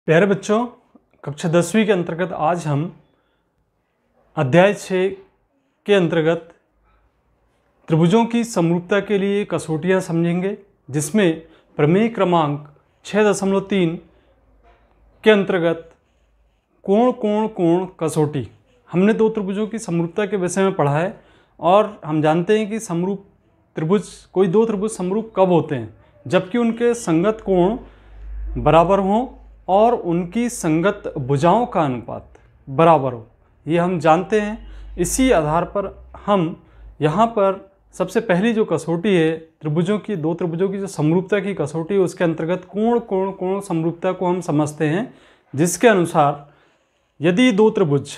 प्यारे बच्चों, कक्षा 10वीं के अंतर्गत आज हम अध्याय 6 के अंतर्गत त्रिभुजों की समरूपता के लिए कसौटियां समझेंगे, जिसमें प्रमेय क्रमांक 6.3 के अंतर्गत कोण कोण कोण कसौटी। हमने दो त्रिभुजों की समरूपता के विषय में पढ़ा है और हम जानते हैं कि समरूप त्रिभुज कोई दो त्रिभुज समरूप कब होते हैं, जबकि उनके संगत कोण बराबर हों और उनकी संगत भुजाओं का अनुपात बराबर हो। ये हम जानते हैं। इसी आधार पर हम यहाँ पर सबसे पहली जो कसौटी है दो त्रिभुजों की जो समरूपता की कसौटी है, उसके अंतर्गत कोण कोण कोण समरूपता को हम समझते हैं, जिसके अनुसार यदि दो त्रिभुज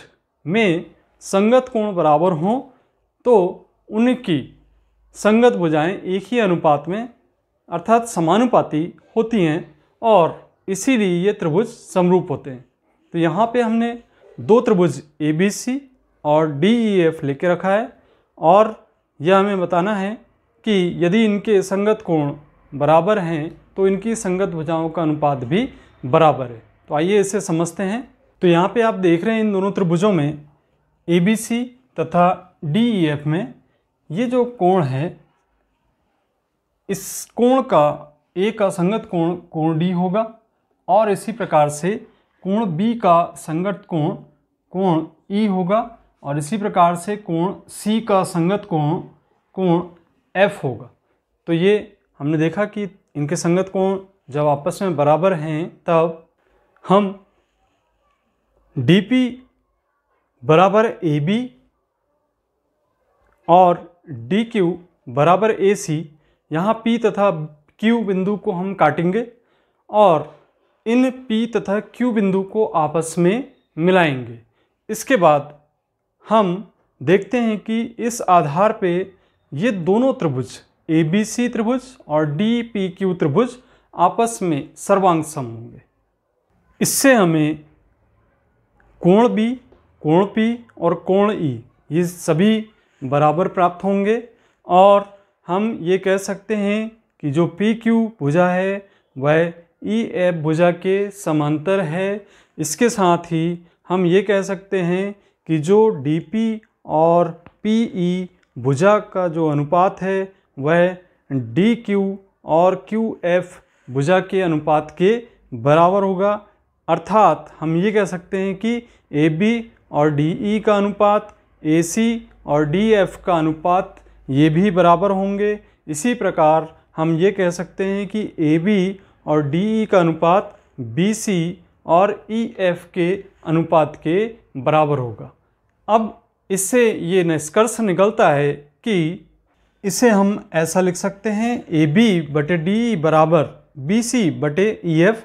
में संगत कोण बराबर हों तो उनकी संगत भुजाएं एक ही अनुपात में अर्थात समानुपाती होती हैं और इसीलिए ये त्रिभुज समरूप होते हैं। तो यहाँ पे हमने दो त्रिभुज ABC और DEF लेके रखा है और यह हमें बताना है कि यदि इनके संगत कोण बराबर हैं तो इनकी संगत भुजाओं का अनुपात भी बराबर है। तो आइए इसे समझते हैं। तो यहाँ पे आप देख रहे हैं इन दोनों त्रिभुजों में ABC तथा DEF में ये जो कोण है, इस कोण का A का संगत कोण कोण D होगा और इसी प्रकार से कोण B का संगत कोण कोण E होगा और इसी प्रकार से कोण C का संगत कोण कोण F होगा। तो ये हमने देखा कि इनके संगत कोण जब आपस में बराबर हैं तब हम DP बराबर AB और DQ बराबर AC, यहाँ P तथा Q बिंदु को हम काटेंगे और इन P तथा Q बिंदु को आपस में मिलाएंगे। इसके बाद हम देखते हैं कि इस आधार पे ये दोनों त्रिभुज ABC त्रिभुज और DPQ त्रिभुज आपस में सर्वांग सम होंगे। इससे हमें कोण B, कोण P और कोण E ये सभी बराबर प्राप्त होंगे और हम ये कह सकते हैं कि जो PQ भुजा है वह EF भुजा के समांतर है। इसके साथ ही हम ये कह सकते हैं कि जो DP और PE भुजा का जो अनुपात है वह DQ और QF भुजा के अनुपात के बराबर होगा। अर्थात हम ये कह सकते हैं कि AB और DE का अनुपात AC और DF का अनुपात ये भी बराबर होंगे। इसी प्रकार हम ये कह सकते हैं कि AB और DE का अनुपात BC और EF के अनुपात के बराबर होगा। अब इससे ये निष्कर्ष निकलता है कि इसे हम ऐसा लिख सकते हैं AB बटे DE बराबर BC बटे EF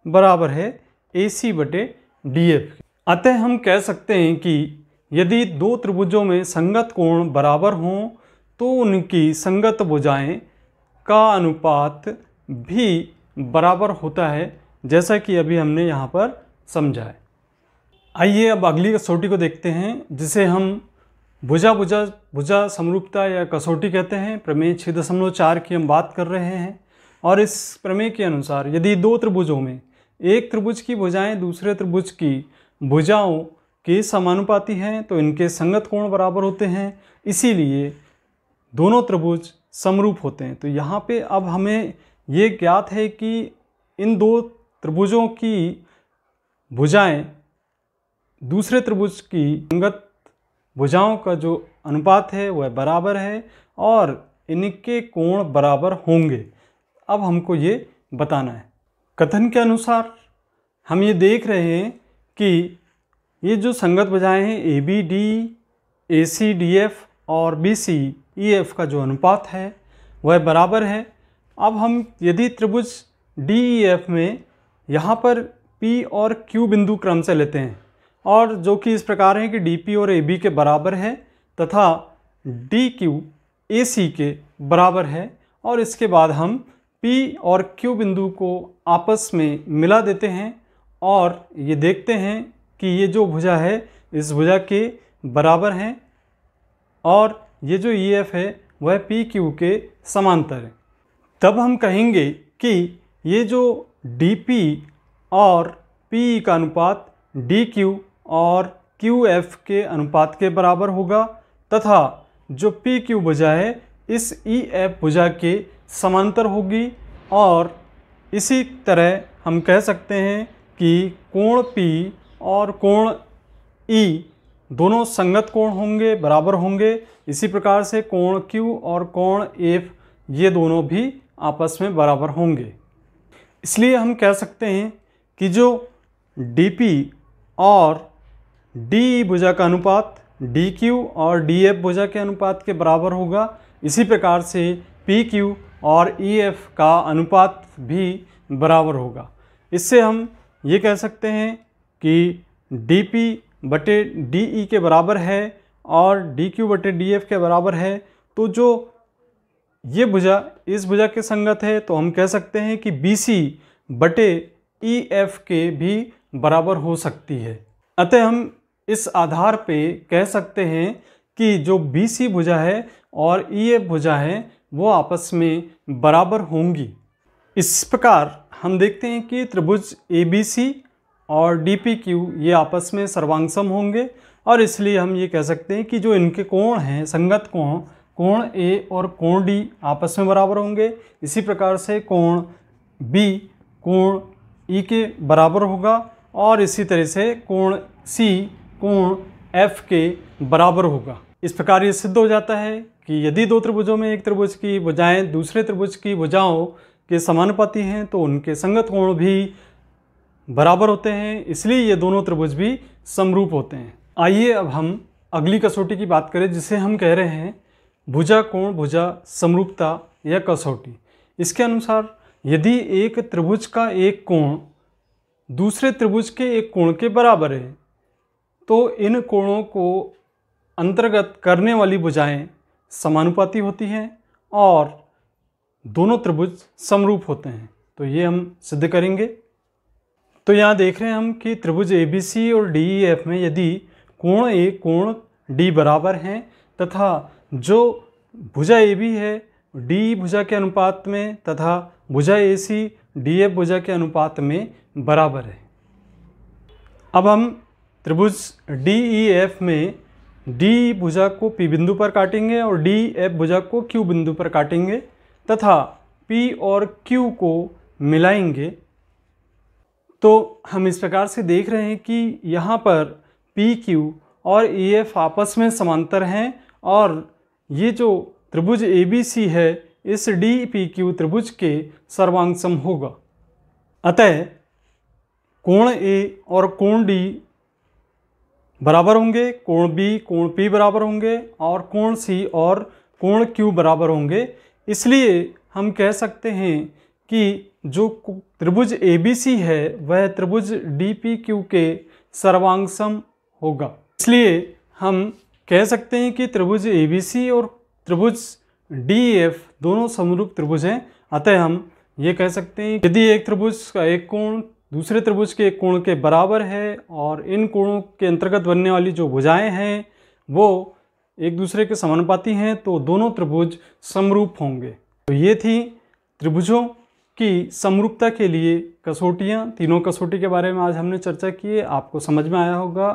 बराबर है AC बटे DF। अतः हम कह सकते हैं कि यदि दो त्रिभुजों में संगत कोण बराबर हों तो उनकी संगत भुजाएं का अनुपात भी बराबर होता है, जैसा कि अभी हमने यहाँ पर समझा है। आइए अब अगली कसौटी को देखते हैं, जिसे हम भुजा समरूपता या कसौटी कहते हैं। प्रमेय 6.4 की हम बात कर रहे हैं और इस प्रमेय के अनुसार यदि दो त्रिभुजों में एक त्रिभुज की भुजाएं दूसरे त्रिभुज की भुजाओं के समानुपाती हैं तो इनके संगत कोण बराबर होते हैं, इसीलिए दोनों त्रिभुज समरूप होते हैं। तो यहाँ पे अब हमें ये ज्ञात है कि इन दो त्रिभुजों की भुजाएं दूसरे त्रिभुज की संगत भुजाओं का जो अनुपात है वह बराबर है और इनके कोण बराबर होंगे। अब हमको ये बताना है। कथन के अनुसार हम ये देख रहे हैं कि ये जो संगत भुजाएं हैं ABD, AC DF और BC EF का जो अनुपात है वह बराबर है। अब हम यदि त्रिभुज DEF में यहाँ पर P और Q बिंदु क्रम से लेते हैं और जो कि इस प्रकार है कि DP और AB के बराबर है तथा DQ AC के बराबर है और इसके बाद हम P और Q बिंदु को आपस में मिला देते हैं और ये देखते हैं कि ये जो भुजा है इस भुजा के बराबर हैं और ये जो EF है वह PQ के समांतर है। तब हम कहेंगे कि ये जो DP और पी का अनुपात डी क्यू और क्यू एफ के अनुपात के बराबर होगा तथा जो पी क्यू भुजा है इस ई एफ भुजा के समांतर होगी। और इसी तरह हम कह सकते हैं कि कोण पी और कोण ई दोनों संगत कोण होंगे, बराबर होंगे। इसी प्रकार से कोण क्यू और कोण एफ ये दोनों भी आपस में बराबर होंगे। इसलिए हम कह सकते हैं कि जो dp और डी भुजा का अनुपात dq और df भुजा के अनुपात के बराबर होगा। इसी प्रकार से pq और ef का अनुपात भी बराबर होगा। इससे हम ये कह सकते हैं कि dp बटे de के बराबर है और dq बटे df के बराबर है। तो जो ये भुजा इस भुजा के संगत है तो हम कह सकते हैं कि BC बटे EF के भी बराबर हो सकती है। अतः हम इस आधार पे कह सकते हैं कि जो BC भुजा है और EF भुजा है वो आपस में बराबर होंगी। इस प्रकार हम देखते हैं कि त्रिभुज ABC और DPQ ये आपस में सर्वांगसम होंगे और इसलिए हम ये कह सकते हैं कि जो इनके कोण हैं संगत कोण, कोण A और कोण D आपस में बराबर होंगे। इसी प्रकार से कोण B कोण E के बराबर होगा और इसी तरह से कोण C कोण F के बराबर होगा। इस प्रकार ये सिद्ध हो जाता है कि यदि दो त्रिभुजों में एक त्रिभुज की भुजाएं दूसरे त्रिभुज की भुजाओं के समानुपाती हैं तो उनके संगत कोण भी बराबर होते हैं, इसलिए ये दोनों त्रिभुज भी समरूप होते हैं। आइए अब हम अगली कसौटी की बात करें जिसे हम कह रहे हैं भुजा कोण भुजा समरूपता या कसौटी। इसके अनुसार यदि एक त्रिभुज का एक कोण दूसरे त्रिभुज के एक कोण के बराबर है तो इन कोणों को अंतर्गत करने वाली भुजाएं समानुपाती होती हैं और दोनों त्रिभुज समरूप होते हैं। तो ये हम सिद्ध करेंगे। तो यहाँ देख रहे हैं हम कि त्रिभुज ABC और DEF में यदि कोण A कोण D बराबर हैं तथा जो भुजा AB है D भुजा के अनुपात में तथा भुजा AC DF भुजा के अनुपात में बराबर है। अब हम त्रिभुज DEF में D भुजा को P बिंदु पर काटेंगे और DF भुजा को Q बिंदु पर काटेंगे तथा P और Q को मिलाएंगे। तो हम इस प्रकार से देख रहे हैं कि यहाँ पर PQ और EF आपस में समांतर हैं और ये जो त्रिभुज ABC है इस DPQ त्रिभुज के सर्वांगसम होगा। अतः कोण A और कोण D बराबर होंगे, कोण B कोण P बराबर होंगे और कोण C और कोण Q बराबर होंगे। इसलिए हम कह सकते हैं कि जो त्रिभुज ABC है वह त्रिभुज DPQ के सर्वांगसम होगा। इसलिए हम कह सकते हैं कि त्रिभुज ABC और त्रिभुज DEF दोनों समरूप त्रिभुज हैं। अतः हम ये कह सकते हैं यदि एक त्रिभुज का एक कोण दूसरे त्रिभुज के एक कोण के बराबर है और इन कोणों के अंतर्गत बनने वाली जो भुजाएं हैं वो एक दूसरे के समानुपाती हैं तो दोनों त्रिभुज समरूप होंगे। तो ये थी त्रिभुजों की समरूपता के लिए कसौटियाँ। तीनों कसौटी के बारे में आज हमने चर्चा की है। आपको समझ में आया होगा।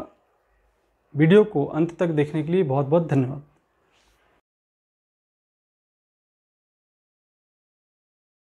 वीडियो को अंत तक देखने के लिए बहुत बहुत धन्यवाद।